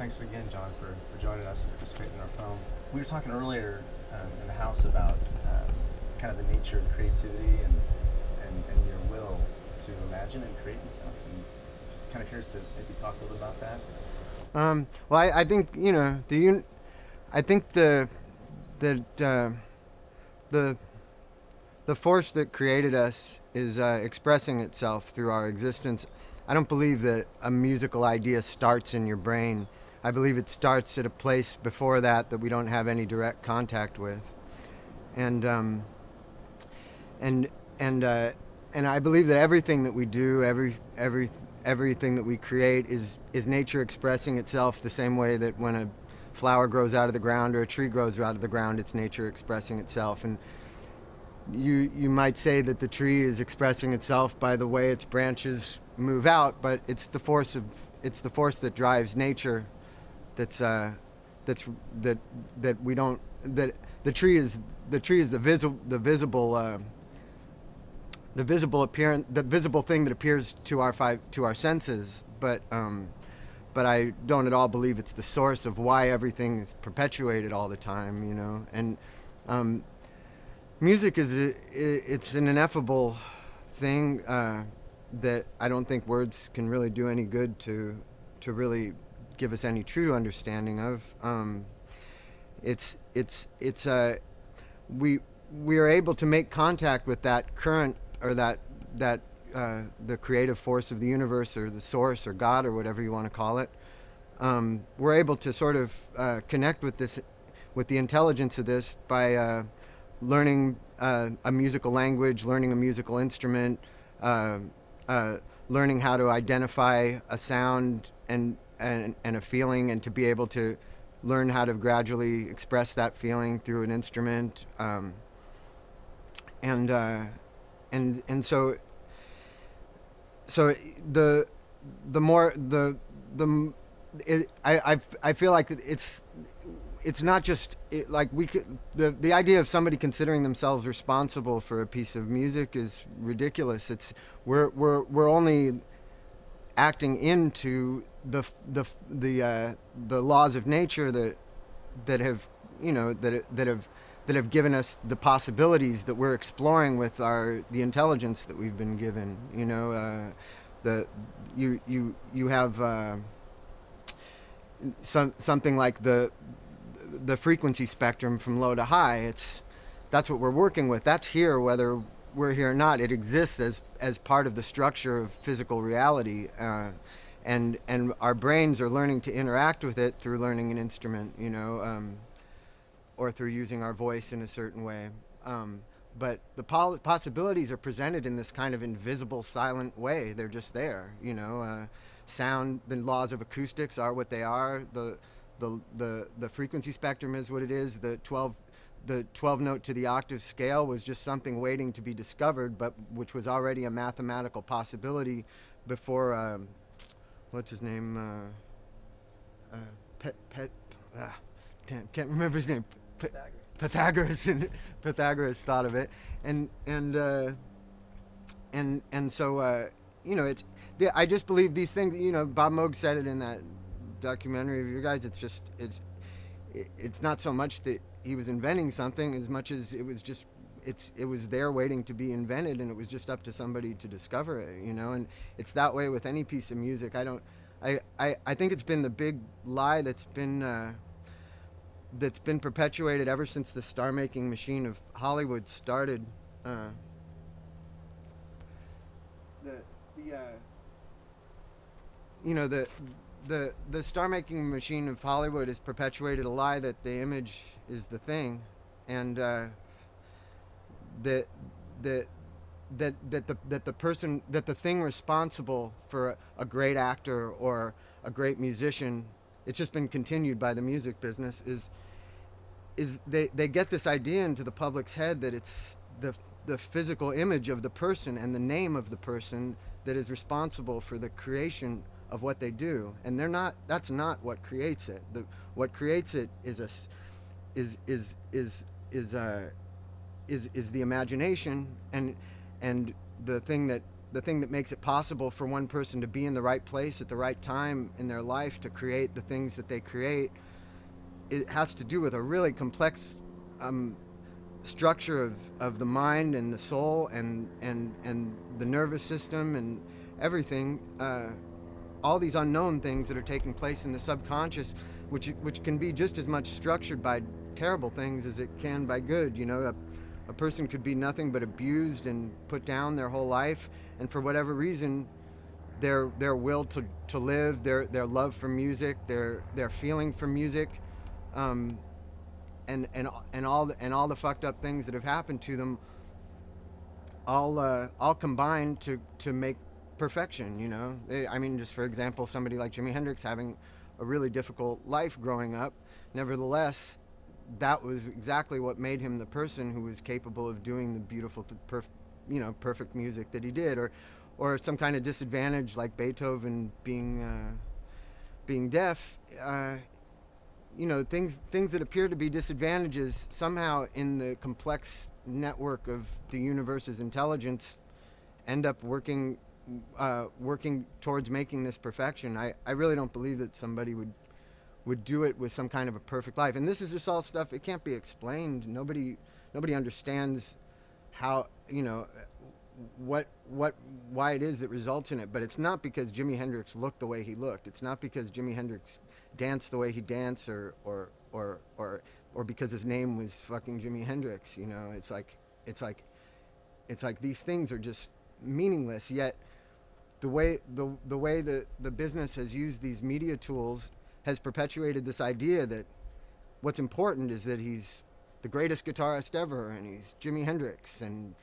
thanks again, John, for joining us and participating in our film. We were talking earlier in the house about kind of the nature of creativity and your will to imagine and create and stuff. And just kind of curious to maybe talk a little about that. Well, I think I think the the force that created us is expressing itself through our existence. I don't believe that a musical idea starts in your brain. I believe it starts at a place before that we don't have any direct contact with, and and and and I believe that everything that we do, everything that we create is nature expressing itself the same way that when a flower grows out of the ground or a tree grows out of the ground, it's nature expressing itself. And you might say that the tree is expressing itself by the way its branches move out, but it's the force that drives nature. That we don't that the tree is the visible thing that appears to our senses, but I don't at all believe it's the source of why everything is perpetuated all the time, And music it's an ineffable thing that I don't think words can really do any good to really give us any true understanding of. We are able to make contact with that current, or that the creative force of the universe, or the source, or God, or whatever you want to call it. We're able to sort of connect with the intelligence of this by learning a musical language, learning a musical instrument, learning how to identify a sound and a feeling, and to be able to learn how to gradually express that feeling through an instrument. And so I feel like it's not just like the idea of somebody considering themselves responsible for a piece of music is ridiculous. We're only acting into the laws of nature that have given us the possibilities that we're exploring with the intelligence that we've been given. You have something like the frequency spectrum from low to high. That's what we're working with. That's here whether we're here or not. It exists as part of the structure of physical reality, and our brains are learning to interact with it through learning an instrument, or through using our voice in a certain way. But the possibilities are presented in this kind of invisible, silent way. They're just there, Sound, the laws of acoustics are what they are. The frequency spectrum is what it is. The 12 note to the octave scale was just something waiting to be discovered, but which was already a mathematical possibility before what's his name? Can't remember his name. Pythagoras thought of it, and so it's. I just believe these things. Bob Moog said it in that documentary of your guys. It's not so much that he was inventing something as much as it was there waiting to be invented, and it was just up to somebody to discover it. And it's that way with any piece of music. I think it's been the big lie that's been perpetuated ever since the star-making machine of Hollywood started. The star-making machine of Hollywood has perpetuated a lie that the image is the thing, and that the thing responsible for a great actor or a great musician, it's just been continued by the music business, is they get this idea into the public's head that it's the physical image of the person and the name of the person that is responsible for the creation of what they do, and that's not what creates it. What creates it is the imagination, and the thing that the thing that makes it possible for one person to be in the right place at the right time in their life to create the things that they create, it has to do with a really complex structure of the mind and the soul and the nervous system and everything. All these unknown things that are taking place in the subconscious, which can be just as much structured by terrible things as it can by good. You know, a person could be nothing but abused and put down their whole life, and for whatever reason, their will to live, their love for music, their feeling for music, and all the fucked up things that have happened to them, all combined to make perfection. You know, I mean, just for example, somebody like Jimi Hendrix having a really difficult life growing up, nevertheless, that was exactly what made him the person who was capable of doing the beautiful, perfect music that he did. Or some kind of disadvantage like Beethoven being deaf. You know, things that appear to be disadvantages somehow in the complex network of the universe's intelligence end up working towards making this perfection. I really don't believe that somebody would do it with some kind of a perfect life. And this is just all stuff, it can't be explained. Nobody understands how, you know, why it is that results in it. But it's not because Jimi Hendrix looked the way he looked. It's not because Jimi Hendrix danced the way he danced, or because his name was fucking Jimi Hendrix. You know, it's like these things are just meaningless. Yet the way the business has used these media tools has perpetuated this idea that what's important is that he's the greatest guitarist ever, and he's Jimi Hendrix, and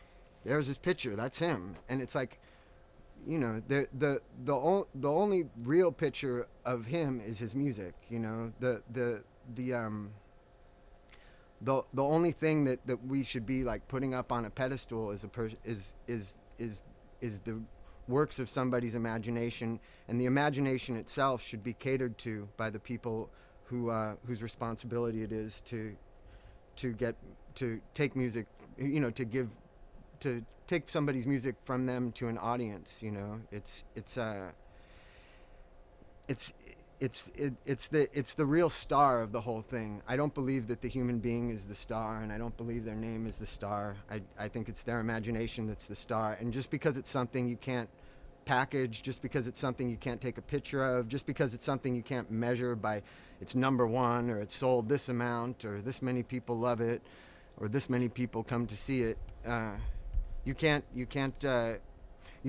there's his picture, that's him. And it's like, you know, the only real picture of him is his music. You know, the only thing that we should be like putting up on a pedestal is the works of somebody's imagination, and the imagination itself should be catered to by the people whose responsibility it is to take music, you know, to take somebody's music from them to an audience. You know, it's the real star of the whole thing. I don't believe that the human being is the star, and I don't believe their name is the star. I think it's their imagination that's the star. And just because it's something you can't package, just because it's something you can't take a picture of, just because it's something you can't measure by its number one, or it's sold this amount, or this many people love it, or this many people come to see it, you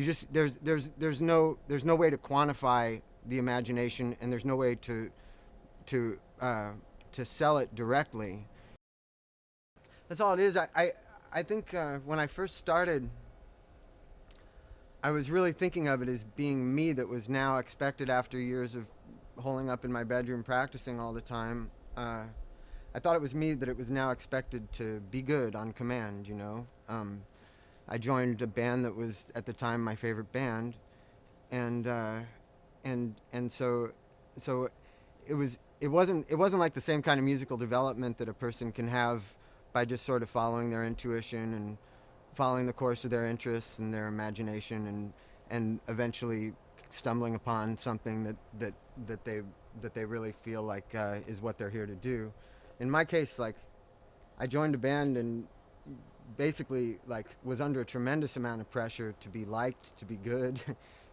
just there's no way to quantify the imagination, and there's no way to sell it directly. That's all it is. I think when I first started, I was really thinking of it as being me that was now expected after years of holing up in my bedroom practicing all the time. I thought it was me that it was now expected to be good on command, you know. I joined a band that was at the time my favorite band, and so it wasn't like the same kind of musical development that a person can have by just sort of following their intuition and following the course of their interests and their imagination, and eventually stumbling upon something that they really feel like is what they're here to do. In my case, like, I joined a band and basically like was under a tremendous amount of pressure to be liked, to be good,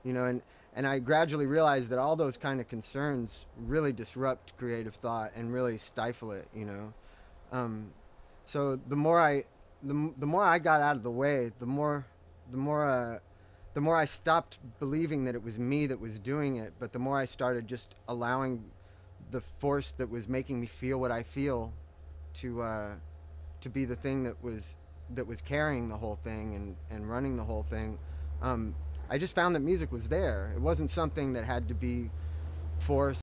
you know, and I gradually realized that all those kind of concerns really disrupt creative thought and really stifle it, you know. So the more I got out of the way, the more I stopped believing that it was me that was doing it, but the more I started just allowing the force that was making me feel what I feel to be the thing that was carrying the whole thing and running the whole thing. I just found that music was there. It wasn't something that had to be forced